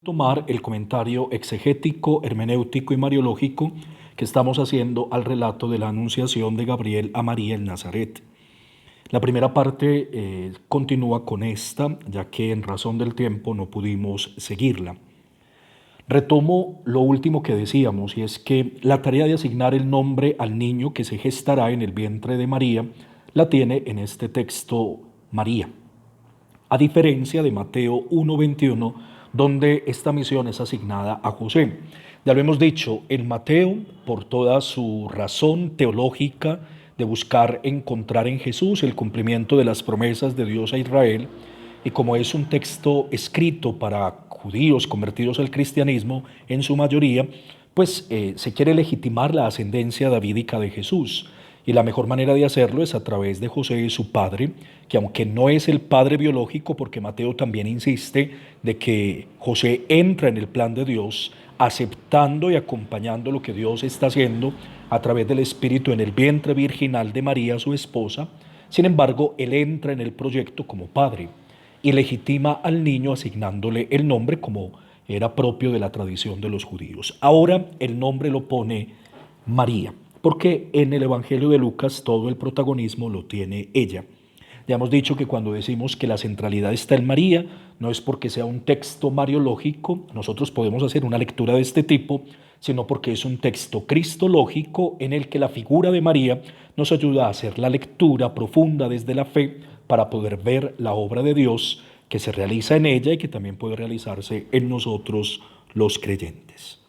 tomar el comentario exegético, hermenéutico y mariológico que estamos haciendo al relato de la anunciación de Gabriel a María en Nazaret. La primera parte continúa con esta, ya que en razón del tiempo no pudimos seguirla. Retomo lo último que decíamos, y es que la tarea de asignar el nombre al niño que se gestará en el vientre de María la tiene en este texto María, a diferencia de Mateo 1:21, donde esta misión es asignada a José. Ya lo hemos dicho, en Mateo, por toda su razón teológica de buscar encontrar en Jesús el cumplimiento de las promesas de Dios a Israel, y como es un texto escrito para judíos convertidos al cristianismo en su mayoría, pues se quiere legitimar la ascendencia davídica de Jesús. Y la mejor manera de hacerlo es a través de José, su padre, que aunque no es el padre biológico, porque Mateo también insiste de que José entra en el plan de Dios, aceptando y acompañando lo que Dios está haciendo a través del Espíritu en el vientre virginal de María, su esposa. Sin embargo, él entra en el proyecto como padre y legitima al niño asignándole el nombre como era propio de la tradición de los judíos. Ahora el nombre lo pone María, porque en el Evangelio de Lucas todo el protagonismo lo tiene ella. Ya hemos dicho que cuando decimos que la centralidad está en María, no es porque sea un texto mariológico, nosotros podemos hacer una lectura de este tipo, sino porque es un texto cristológico en el que la figura de María nos ayuda a hacer la lectura profunda desde la fe para poder ver la obra de Dios que se realiza en ella y que también puede realizarse en nosotros los creyentes.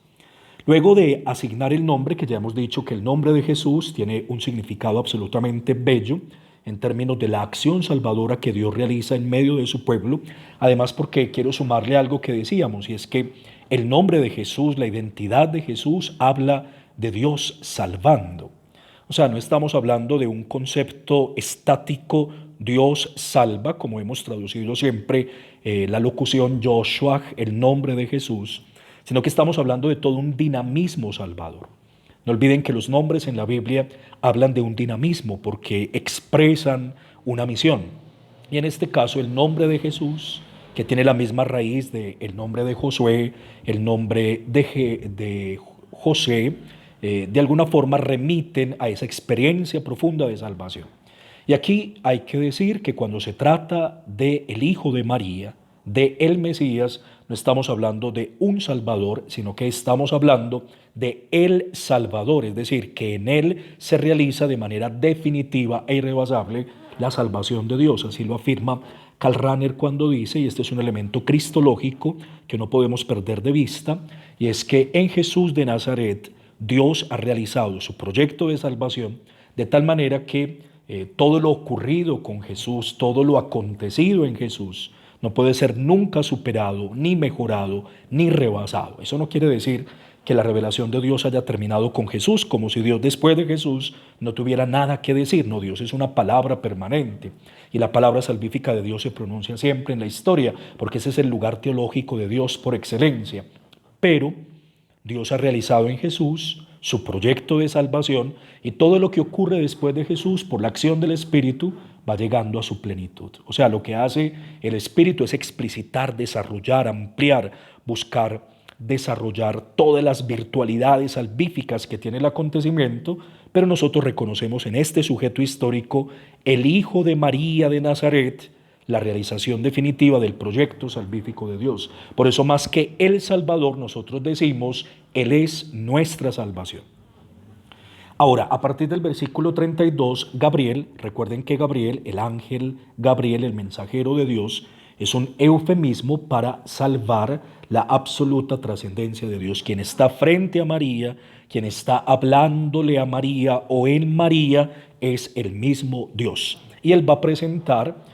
Luego de asignar el nombre, que ya hemos dicho que el nombre de Jesús tiene un significado absolutamente bello en términos de la acción salvadora que Dios realiza en medio de su pueblo, además porque quiero sumarle algo que decíamos, y es que el nombre de Jesús, la identidad de Jesús, habla de Dios salvando. O sea, no estamos hablando de un concepto estático, Dios salva, como hemos traducido siempre la locución Joshua, el nombre de Jesús, sino que estamos hablando de todo un dinamismo salvador. No olviden que los nombres en la Biblia hablan de un dinamismo porque expresan una misión. Y en este caso el nombre de Jesús, que tiene la misma raíz del nombre de Josué, el nombre de José, de alguna forma remiten a esa experiencia profunda de salvación. Y aquí hay que decir que cuando se trata del Hijo de María, de el Mesías, no estamos hablando de un Salvador, sino que estamos hablando de el Salvador, es decir, que en él se realiza de manera definitiva e irrebasable la salvación de Dios. Así lo afirma Karl Rahner cuando dice, y este es un elemento cristológico que no podemos perder de vista, y es que en Jesús de Nazaret Dios ha realizado su proyecto de salvación de tal manera que todo lo ocurrido con Jesús, todo lo acontecido en Jesús, no puede ser nunca superado, ni mejorado, ni rebasado. Eso no quiere decir que la revelación de Dios haya terminado con Jesús, como si Dios después de Jesús no tuviera nada que decir. No, Dios es una palabra permanente y la palabra salvífica de Dios se pronuncia siempre en la historia, porque ese es el lugar teológico de Dios por excelencia. Pero Dios ha realizado en Jesús su proyecto de salvación y todo lo que ocurre después de Jesús por la acción del Espíritu va llegando a su plenitud. O sea, lo que hace el Espíritu es explicitar, desarrollar, ampliar, buscar desarrollar todas las virtualidades salvíficas que tiene el acontecimiento, pero nosotros reconocemos en este sujeto histórico el Hijo de María de Nazaret, la realización definitiva del proyecto salvífico de Dios. Por eso, más que el Salvador, nosotros decimos, Él es nuestra salvación. Ahora, a partir del versículo 32, Gabriel, recuerden que Gabriel, el ángel Gabriel, el mensajero de Dios, es un eufemismo para salvar la absoluta trascendencia de Dios. Quien está frente a María, quien está hablándole a María o en María, es el mismo Dios. Y él va a presentar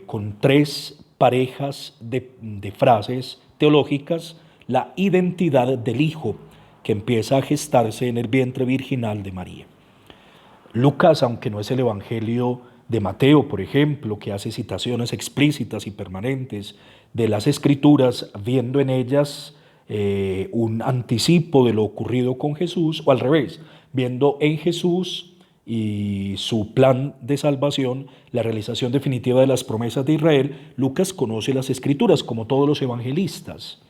con tres parejas de frases teológicas la identidad del Hijo que empieza a gestarse en el vientre virginal de María. Lucas, aunque no es el Evangelio de Mateo, por ejemplo, que hace citaciones explícitas y permanentes de las Escrituras, viendo en ellas un anticipo de lo ocurrido con Jesús, o al revés, viendo en Jesús y su plan de salvación, la realización definitiva de las promesas de Israel, Lucas conoce las Escrituras como todos los evangelistas.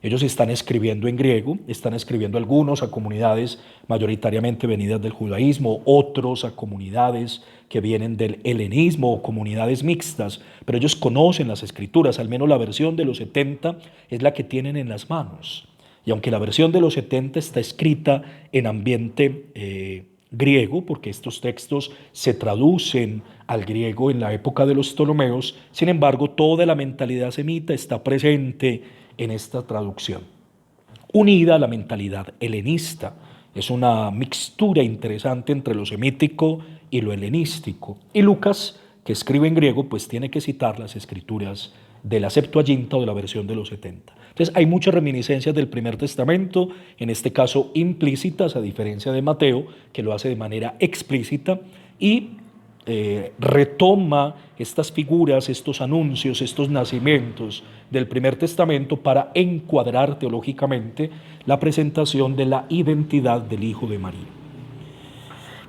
Ellos están escribiendo en griego, están escribiendo algunos a comunidades mayoritariamente venidas del judaísmo, otros a comunidades que vienen del helenismo o comunidades mixtas, pero ellos conocen las escrituras, al menos la versión de los 70 es la que tienen en las manos. Y aunque la versión de los 70 está escrita en ambiente griego, porque estos textos se traducen al griego en la época de los Ptolomeos, sin embargo, toda la mentalidad semita está presente en esta traducción, unida a la mentalidad helenista. Es una mixtura interesante entre lo semítico y lo helenístico. Y Lucas, que escribe en griego, pues tiene que citar las escrituras de la Septuaginta o de la versión de los 70. Entonces hay muchas reminiscencias del Primer Testamento, en este caso implícitas, a diferencia de Mateo, que lo hace de manera explícita, y retoma estas figuras, estos anuncios, estos nacimientos del Primer Testamento para encuadrar teológicamente la presentación de la identidad del Hijo de María.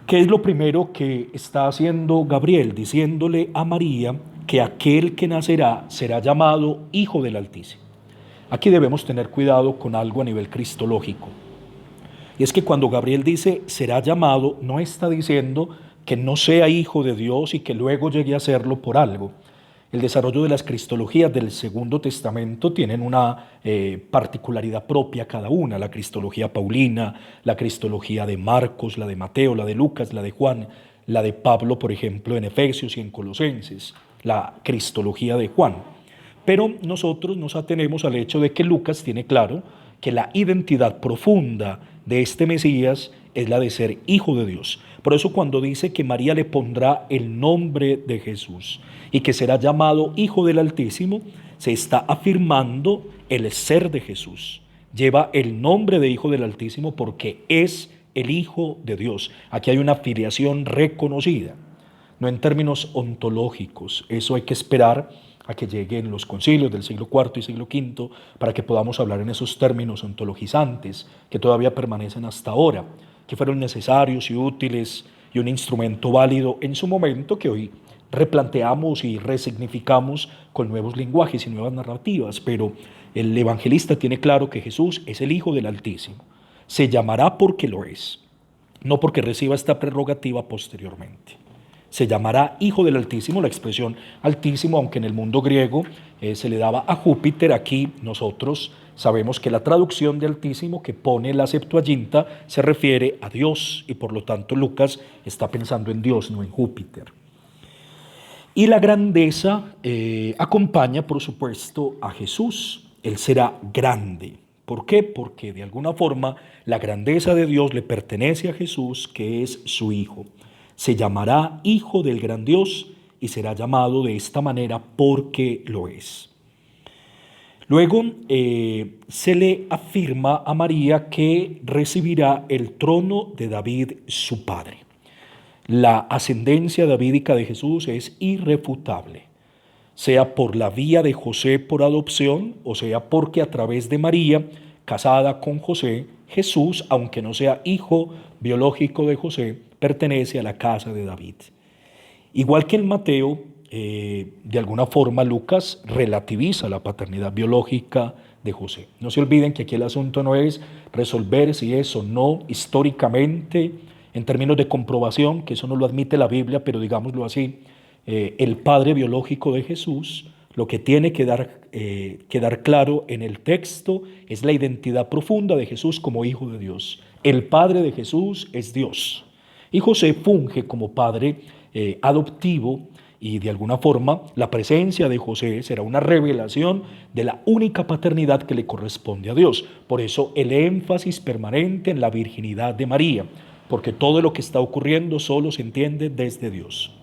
¿Qué es lo primero que está haciendo Gabriel? Diciéndole a María que aquel que nacerá será llamado Hijo del Altísimo. Aquí debemos tener cuidado con algo a nivel cristológico. Y es que cuando Gabriel dice será llamado, no está diciendo que no sea hijo de Dios y que luego llegue a serlo por algo. El desarrollo de las cristologías del Segundo Testamento tienen una particularidad propia cada una. La cristología paulina, la cristología de Marcos, la de Mateo, la de Lucas, la de Juan, la de Pablo, por ejemplo, en Efesios y en Colosenses, la cristología de Juan. Pero nosotros nos atenemos al hecho de que Lucas tiene claro que la identidad profunda de este Mesías es la de ser hijo de Dios. Por eso cuando dice que María le pondrá el nombre de Jesús y que será llamado Hijo del Altísimo, se está afirmando el ser de Jesús. Lleva el nombre de Hijo del Altísimo porque es el Hijo de Dios. Aquí hay una filiación reconocida, no en términos ontológicos. Eso hay que esperar a que lleguen los concilios del siglo IV y siglo V para que podamos hablar en esos términos ontologizantes que todavía permanecen hasta ahora, que fueron necesarios y útiles y un instrumento válido en su momento que hoy replanteamos y resignificamos con nuevos lenguajes y nuevas narrativas. Pero el evangelista tiene claro que Jesús es el Hijo del Altísimo. Se llamará porque lo es, no porque reciba esta prerrogativa posteriormente. Se llamará Hijo del Altísimo, la expresión Altísimo, aunque en el mundo griego se le daba a Júpiter, aquí nosotros sabemos que la traducción de Altísimo que pone la Septuaginta se refiere a Dios y por lo tanto Lucas está pensando en Dios, no en Júpiter. Y la grandeza acompaña, por supuesto, a Jesús. Él será grande. ¿Por qué? Porque de alguna forma la grandeza de Dios le pertenece a Jesús, que es su Hijo. Se llamará Hijo del Gran Dios y será llamado de esta manera porque lo es. Luego se le afirma a María que recibirá el trono de David, su padre. La ascendencia davídica de Jesús es irrefutable, sea por la vía de José por adopción, o sea porque a través de María, casada con José, Jesús, aunque no sea hijo biológico de José, pertenece a la casa de David. Igual que en Mateo, de alguna forma Lucas relativiza la paternidad biológica de José. No se olviden que aquí el asunto no es resolver si es o no históricamente, en términos de comprobación, que eso no lo admite la Biblia, pero digámoslo así, el padre biológico de Jesús. Lo que tiene que quedar claro en el texto es la identidad profunda de Jesús como Hijo de Dios. El Padre de Jesús es Dios. Y José funge como padre adoptivo y de alguna forma la presencia de José será una revelación de la única paternidad que le corresponde a Dios. Por eso el énfasis permanente en la virginidad de María, porque todo lo que está ocurriendo solo se entiende desde Dios.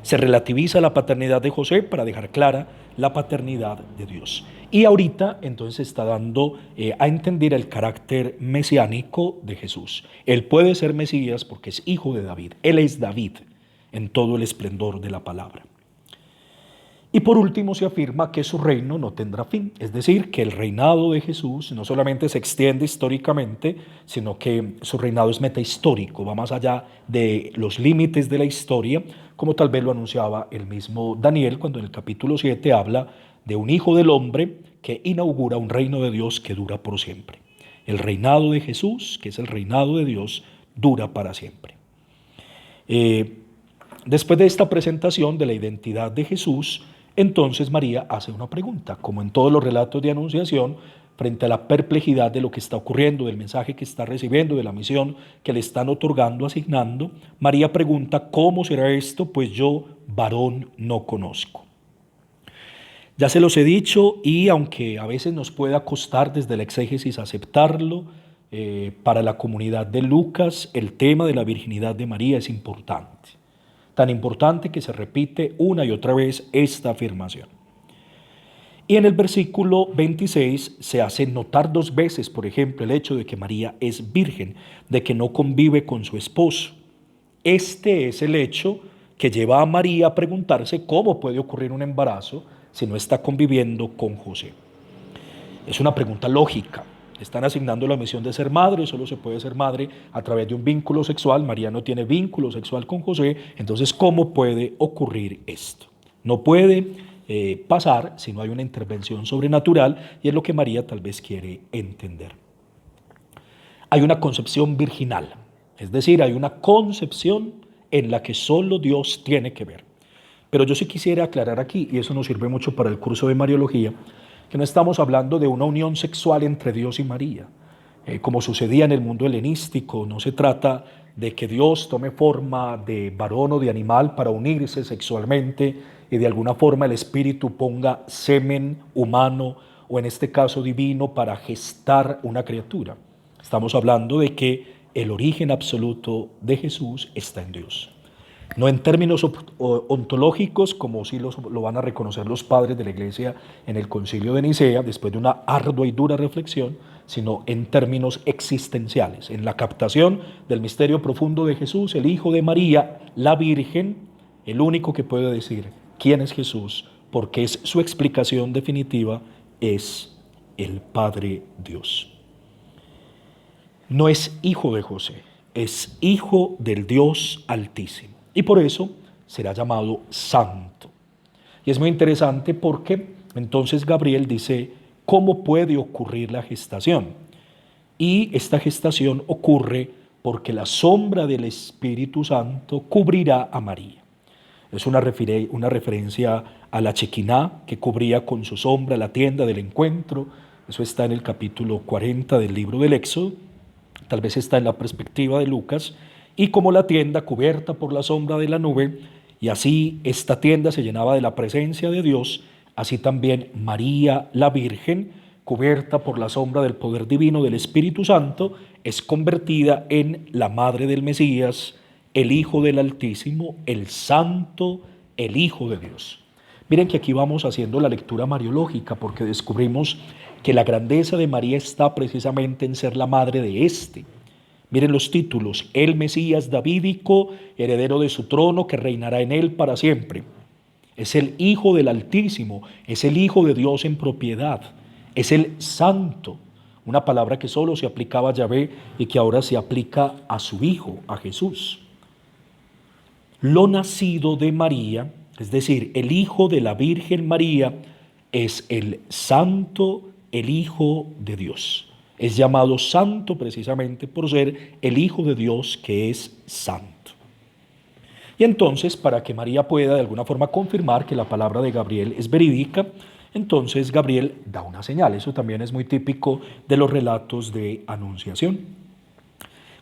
Se relativiza la paternidad de José para dejar clara la paternidad de Dios. Y ahorita entonces está dando a entender el carácter mesiánico de Jesús. Él puede ser Mesías porque es hijo de David. Él es David en todo el esplendor de la palabra. Y por último se afirma que su reino no tendrá fin, es decir, que el reinado de Jesús no solamente se extiende históricamente, sino que su reinado es metahistórico, va más allá de los límites de la historia, como tal vez lo anunciaba el mismo Daniel cuando en el capítulo 7 habla de un Hijo del Hombre que inaugura un reino de Dios que dura por siempre. El reinado de Jesús, que es el reinado de Dios, dura para siempre. Después de esta presentación de la identidad de Jesús, entonces María hace una pregunta, como en todos los relatos de anunciación, frente a la perplejidad de lo que está ocurriendo, del mensaje que está recibiendo, de la misión que le están otorgando, asignando. María pregunta: ¿cómo será esto? Pues yo varón no conozco. Ya se los he dicho, y aunque a veces nos pueda costar desde la exégesis aceptarlo, para la comunidad de Lucas el tema de la virginidad de María es importante. Tan importante que se repite una y otra vez esta afirmación. Y en el versículo 26 se hace notar 2 veces, por ejemplo, el hecho de que María es virgen, de que no convive con su esposo. Este es el hecho que lleva a María a preguntarse cómo puede ocurrir un embarazo si no está conviviendo con José. Es una pregunta lógica. Le están asignando la misión de ser madre, solo se puede ser madre a través de un vínculo sexual. María no tiene vínculo sexual con José, entonces ¿cómo puede ocurrir esto? No puede pasar si no hay una intervención sobrenatural, y es lo que María tal vez quiere entender. Hay una concepción virginal, es decir, hay una concepción en la que solo Dios tiene que ver. Pero yo sí quisiera aclarar aquí, y eso nos sirve mucho para el curso de Mariología, que no estamos hablando de una unión sexual entre Dios y María. Como sucedía en el mundo helenístico, no se trata de que Dios tome forma de varón o de animal para unirse sexualmente y de alguna forma el espíritu ponga semen humano o en este caso divino para gestar una criatura. Estamos hablando de que el origen absoluto de Jesús está en Dios. No en términos ontológicos, como sí lo van a reconocer los padres de la Iglesia en el Concilio de Nicea, después de una ardua y dura reflexión, sino en términos existenciales, en la captación del misterio profundo de Jesús, el Hijo de María, la Virgen, el único que puede decir quién es Jesús, porque es su explicación definitiva, es el Padre Dios. No es hijo de José, es hijo del Dios Altísimo. Y por eso será llamado santo. Y es muy interesante porque entonces Gabriel dice: ¿cómo puede ocurrir la gestación? Y esta gestación ocurre porque la sombra del Espíritu Santo cubrirá a María. Es una referencia a la Chequiná, que cubría con su sombra la tienda del encuentro. Eso está en el capítulo 40 del libro del Éxodo. Tal vez está en la perspectiva de Lucas. Y como la tienda cubierta por la sombra de la nube, y así esta tienda se llenaba de la presencia de Dios, así también María la Virgen, cubierta por la sombra del poder divino del Espíritu Santo, es convertida en la madre del Mesías, el Hijo del Altísimo, el Santo, el Hijo de Dios. Miren que aquí vamos haciendo la lectura mariológica, porque descubrimos que la grandeza de María está precisamente en ser la madre de este. Miren los títulos: el Mesías davídico, heredero de su trono, que reinará en él para siempre. Es el Hijo del Altísimo, es el Hijo de Dios en propiedad, es el Santo, una palabra que solo se aplicaba a Yahvé y que ahora se aplica a su Hijo, a Jesús. Lo nacido de María, es decir, el Hijo de la Virgen María, es el Santo, el Hijo de Dios. Es llamado santo precisamente por ser el Hijo de Dios, que es santo. Y entonces, para que María pueda de alguna forma confirmar que la palabra de Gabriel es verídica, entonces Gabriel da una señal. Eso también es muy típico de los relatos de anunciación.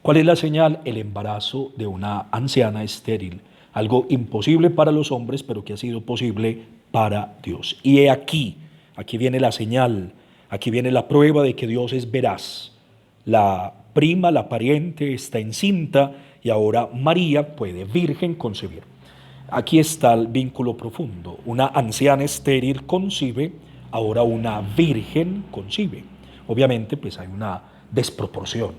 ¿Cuál es la señal? El embarazo de una anciana estéril. Algo imposible para los hombres, pero que ha sido posible para Dios. Y he aquí viene la señal. Aquí viene la prueba de que Dios es veraz. La prima, la pariente, está encinta y ahora María puede, virgen, concebir. Aquí está el vínculo profundo. Una anciana estéril concibe, ahora una virgen concibe. Obviamente, pues hay una desproporción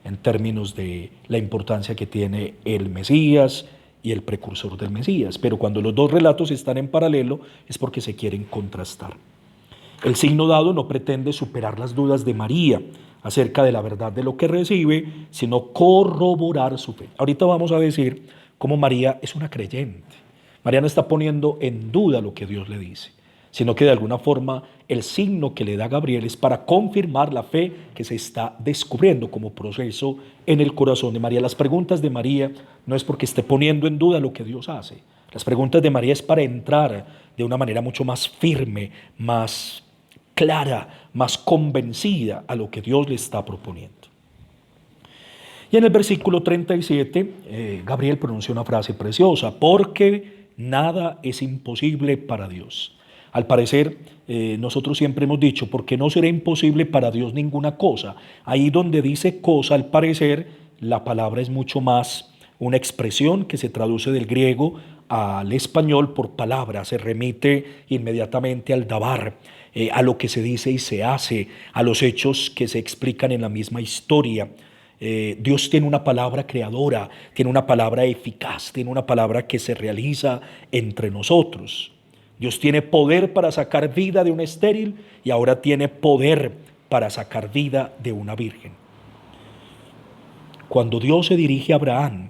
en términos de la importancia que tiene el Mesías y el precursor del Mesías. Pero cuando los dos relatos están en paralelo es porque se quieren contrastar. El signo dado no pretende superar las dudas de María acerca de la verdad de lo que recibe, sino corroborar su fe. Ahorita vamos a decir cómo María es una creyente. María no está poniendo en duda lo que Dios le dice, sino que de alguna forma el signo que le da Gabriel es para confirmar la fe que se está descubriendo como proceso en el corazón de María. Las preguntas de María no es porque esté poniendo en duda lo que Dios hace. Las preguntas de María es para entrar de una manera mucho más firme, más clara, más convencida a lo que Dios le está proponiendo. Y en el versículo 37, Gabriel pronuncia una frase preciosa: porque nada es imposible para Dios. Al parecer, nosotros siempre hemos dicho, porque no será imposible para Dios ninguna cosa. Ahí donde dice cosa, al parecer, la palabra es mucho más una expresión que se traduce del griego al español por palabra, se remite inmediatamente al dabar, a lo que se dice y se hace, a los hechos que se explican en la misma historia. Dios tiene una palabra creadora, tiene una palabra eficaz, tiene una palabra que se realiza entre nosotros. Dios tiene poder para sacar vida de un estéril y ahora tiene poder para sacar vida de una virgen. Cuando Dios se dirige a Abraham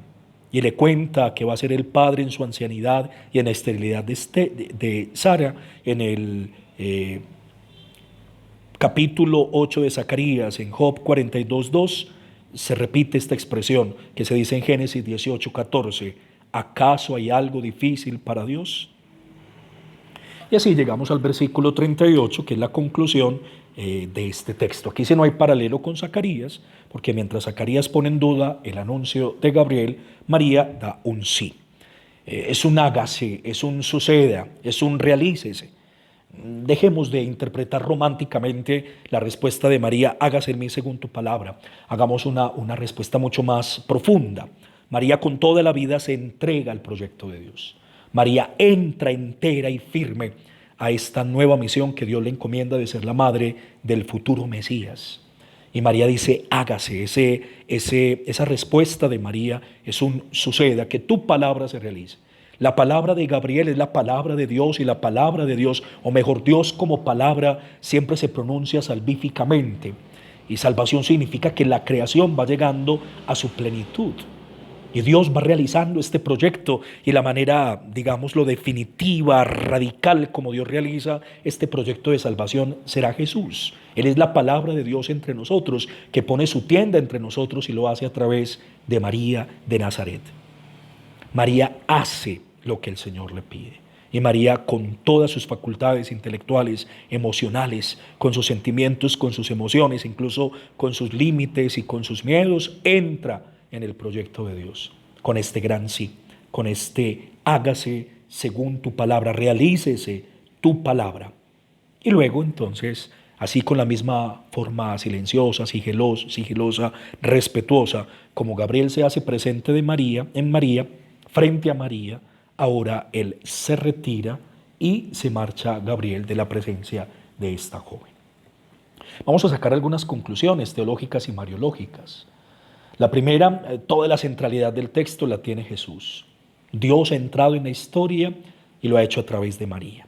y le cuenta que va a ser el padre en su ancianidad y en la esterilidad de Sara, en el capítulo 8 de Zacarías, en Job 42:2, se repite esta expresión que se dice en Génesis 18:14: ¿acaso hay algo difícil para Dios? Y así llegamos al versículo 38, que es la conclusión de este texto. Aquí sí no hay paralelo con Zacarías, porque mientras Zacarías pone en duda el anuncio de Gabriel, María da un sí. Es un hágase, es un suceda, es un realícese. Dejemos de interpretar románticamente la respuesta de María: hágase en mí según tu palabra. Hagamos una respuesta mucho más profunda. María con toda la vida se entrega al proyecto de Dios. María entra entera y firme a esta nueva misión que Dios le encomienda de ser la madre del futuro Mesías. Y María dice: hágase. Esa respuesta de María es un suceda, que tu palabra se realice. La palabra de Gabriel es la palabra de Dios, y la palabra de Dios, o mejor, Dios como palabra, siempre se pronuncia salvíficamente. Y salvación significa que la creación va llegando a su plenitud. Y Dios va realizando este proyecto, y la manera, digámoslo, definitiva, radical como Dios realiza este proyecto de salvación será Jesús. Él es la palabra de Dios entre nosotros, que pone su tienda entre nosotros y lo hace a través de María de Nazaret. María hace lo que el Señor le pide. Y María, con todas sus facultades intelectuales, emocionales, con sus sentimientos, con sus emociones, incluso con sus límites y con sus miedos, entra en el proyecto de Dios, con este gran sí, con este hágase según tu palabra, realícese tu palabra. Y luego entonces, así con la misma forma silenciosa, sigilosa, respetuosa, como Gabriel se hace presente en María, frente a María, ahora él se retira y se marcha Gabriel de la presencia de esta joven. Vamos a sacar algunas conclusiones teológicas y mariológicas. La primera, toda la centralidad del texto la tiene Jesús. Dios ha entrado en la historia y lo ha hecho a través de María.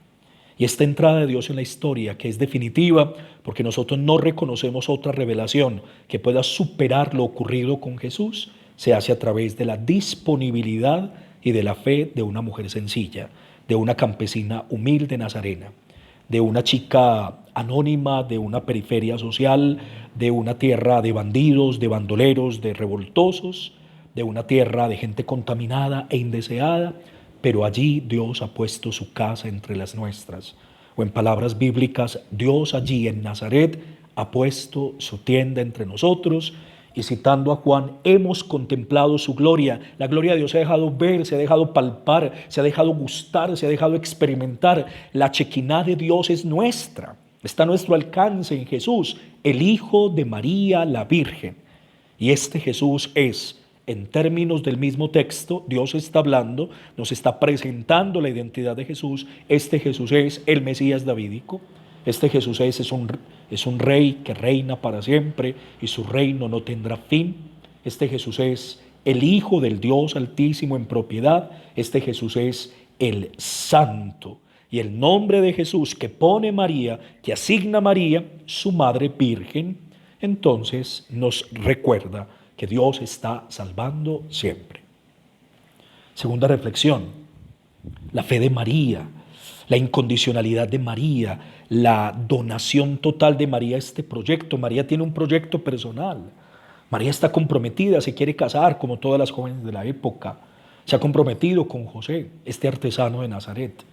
Y esta entrada de Dios en la historia, que es definitiva, porque nosotros no reconocemos otra revelación que pueda superar lo ocurrido con Jesús, se hace a través de la disponibilidad y de la fe de una mujer sencilla, de una campesina humilde nazarena, de una chica anónima, de una periferia social, de una tierra de bandidos, de bandoleros, de revoltosos, de una tierra de gente contaminada e indeseada, pero allí Dios ha puesto su casa entre las nuestras. O en palabras bíblicas, Dios allí en Nazaret ha puesto su tienda entre nosotros. Y citando a Juan, hemos contemplado su gloria. La gloria de Dios se ha dejado ver, se ha dejado palpar, se ha dejado gustar, se ha dejado experimentar. La Chequiná de Dios es nuestra. Está a nuestro alcance en Jesús, el Hijo de María la Virgen. Y este Jesús es, en términos del mismo texto, Dios está hablando, nos está presentando la identidad de Jesús. Este Jesús es el Mesías davídico. Este Jesús es un rey que reina para siempre y su reino no tendrá fin. Este Jesús es el Hijo del Dios Altísimo en propiedad. Este Jesús es el Santo. Y el nombre de Jesús que pone María, que asigna María, su madre virgen, entonces nos recuerda que Dios está salvando siempre. Segunda reflexión, la fe de María. la incondicionalidad de María, la donación total de María a este proyecto. María tiene un proyecto personal. María está comprometida, se quiere casar como todas las jóvenes de la época. Se ha comprometido con José, este artesano de Nazaret.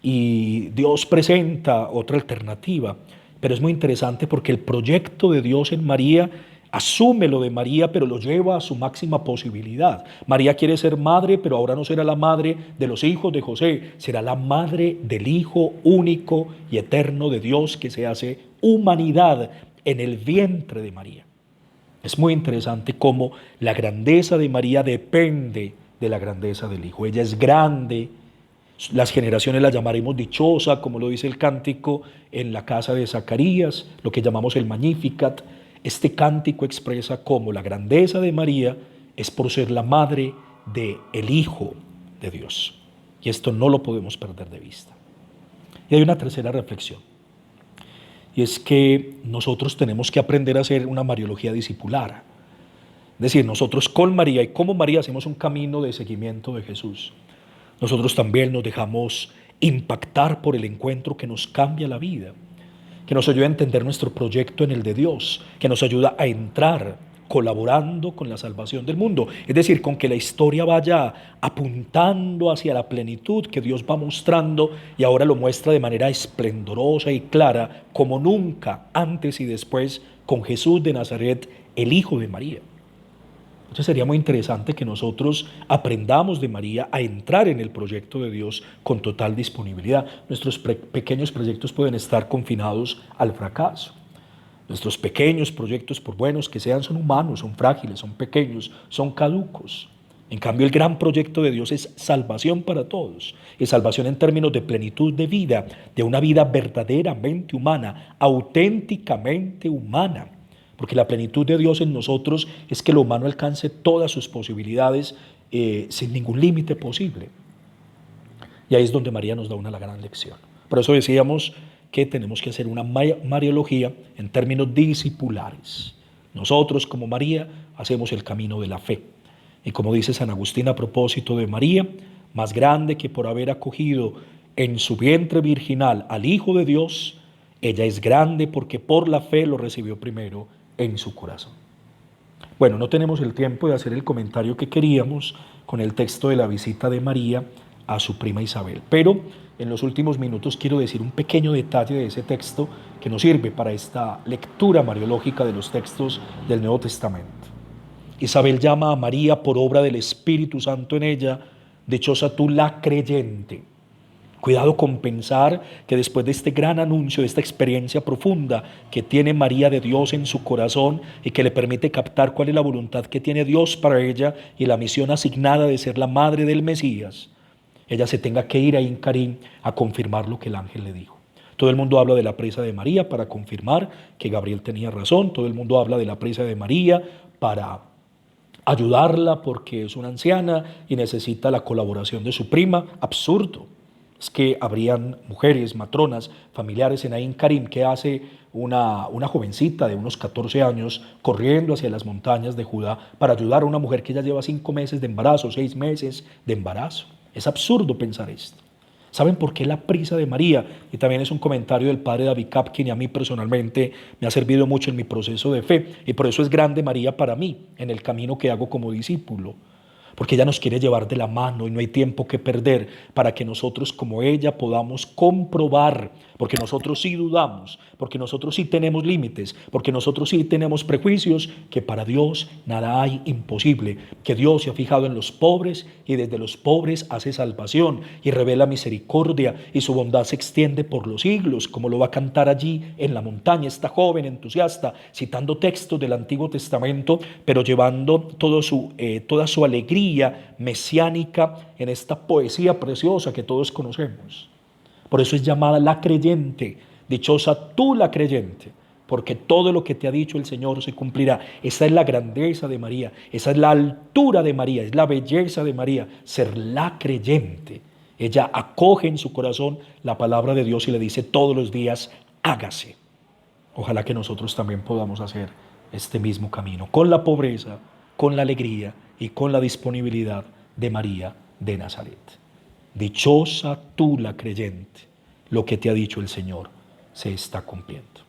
Y Dios presenta otra alternativa, pero es muy interesante porque el proyecto de Dios en María asume lo de María, pero lo lleva a su máxima posibilidad. María quiere ser madre, pero ahora no será la madre de los hijos de José, será la madre del Hijo único y eterno de Dios que se hace humanidad en el vientre de María. Es muy interesante cómo la grandeza de María depende de la grandeza del Hijo. Ella es grande, las generaciones la llamaremos dichosa, como lo dice el cántico en la casa de Zacarías, lo que llamamos el Magnificat. Este cántico expresa cómo la grandeza de María es por ser la madre del Hijo de Dios. Y esto no lo podemos perder de vista. Y hay una tercera reflexión. Y es que nosotros tenemos que aprender a hacer una mariología discipular. Es decir, nosotros con María y como María hacemos un camino de seguimiento de Jesús. Nosotros también nos dejamos impactar por el encuentro que nos cambia la vida, que nos ayuda a entender nuestro proyecto en el de Dios, que nos ayuda a entrar colaborando con la salvación del mundo. Es decir, con que la historia vaya apuntando hacia la plenitud que Dios va mostrando y ahora lo muestra de manera esplendorosa y clara como nunca antes y después con Jesús de Nazaret, el Hijo de María. Entonces sería muy interesante que nosotros aprendamos de María a entrar en el proyecto de Dios con total disponibilidad. Nuestros pequeños proyectos pueden estar confinados al fracaso. Nuestros pequeños proyectos, por buenos que sean, son humanos, son frágiles, son pequeños, son caducos. En cambio, el gran proyecto de Dios es salvación para todos. Y salvación en términos de plenitud de vida, de una vida verdaderamente humana, auténticamente humana. Porque la plenitud de Dios en nosotros es que lo humano alcance todas sus posibilidades sin ningún límite posible. Y ahí es donde María nos da la gran lección. Por eso decíamos que tenemos que hacer una mariología en términos discipulares. Nosotros como María hacemos el camino de la fe. Y como dice San Agustín a propósito de María, más grande que por haber acogido en su vientre virginal al Hijo de Dios, ella es grande porque por la fe lo recibió primero en su corazón. Bueno, no tenemos el tiempo de hacer el comentario que queríamos con el texto de la visita de María a su prima Isabel, pero en los últimos minutos quiero decir un pequeño detalle de ese texto que nos sirve para esta lectura mariológica de los textos del Nuevo Testamento. Isabel llama a María por obra del Espíritu Santo en ella, dichosa tú la creyente. Cuidado con pensar que después de este gran anuncio, de esta experiencia profunda que tiene María de Dios en su corazón y que le permite captar cuál es la voluntad que tiene Dios para ella y la misión asignada de ser la madre del Mesías, ella se tenga que ir a Incarim a confirmar lo que el ángel le dijo. Todo el mundo habla de la presa de María para confirmar que Gabriel tenía razón. Todo el mundo habla de la presa de María para ayudarla porque es una anciana y necesita la colaboración de su prima. Absurdo. Es que habrían mujeres, matronas, familiares en Ain Karim. ¿Qué hace una jovencita de unos 14 años corriendo hacia las montañas de Judá para ayudar a una mujer que ya lleva 5 meses de embarazo, 6 meses de embarazo? Es absurdo pensar esto. ¿Saben por qué la prisa de María? Y también es un comentario del padre David Kapkin y a mí personalmente me ha servido mucho en mi proceso de fe. Y por eso es grande María para mí en el camino que hago como discípulo. Porque ella nos quiere llevar de la mano y no hay tiempo que perder para que nosotros como ella podamos comprobar, porque nosotros sí dudamos, porque nosotros sí tenemos límites, porque nosotros sí tenemos prejuicios, que para Dios nada hay imposible, que Dios se ha fijado en los pobres y desde los pobres hace salvación y revela misericordia y su bondad se extiende por los siglos, como lo va a cantar allí en la montaña esta joven entusiasta, citando textos del Antiguo Testamento, pero llevando toda su alegría mesiánica en esta poesía preciosa que todos conocemos. Por eso es llamada la creyente. Dichosa tú la creyente, porque todo lo que te ha dicho el Señor se cumplirá. Esa es la grandeza de María, esa es la altura de María, es la belleza de María, ser la creyente. Ella acoge en su corazón la palabra de Dios y le dice todos los días, hágase. Ojalá que nosotros también podamos hacer este mismo camino, con la pobreza, con la alegría y con la disponibilidad de María de Nazaret. Dichosa tú la creyente, lo que te ha dicho el Señor se está cumpliendo.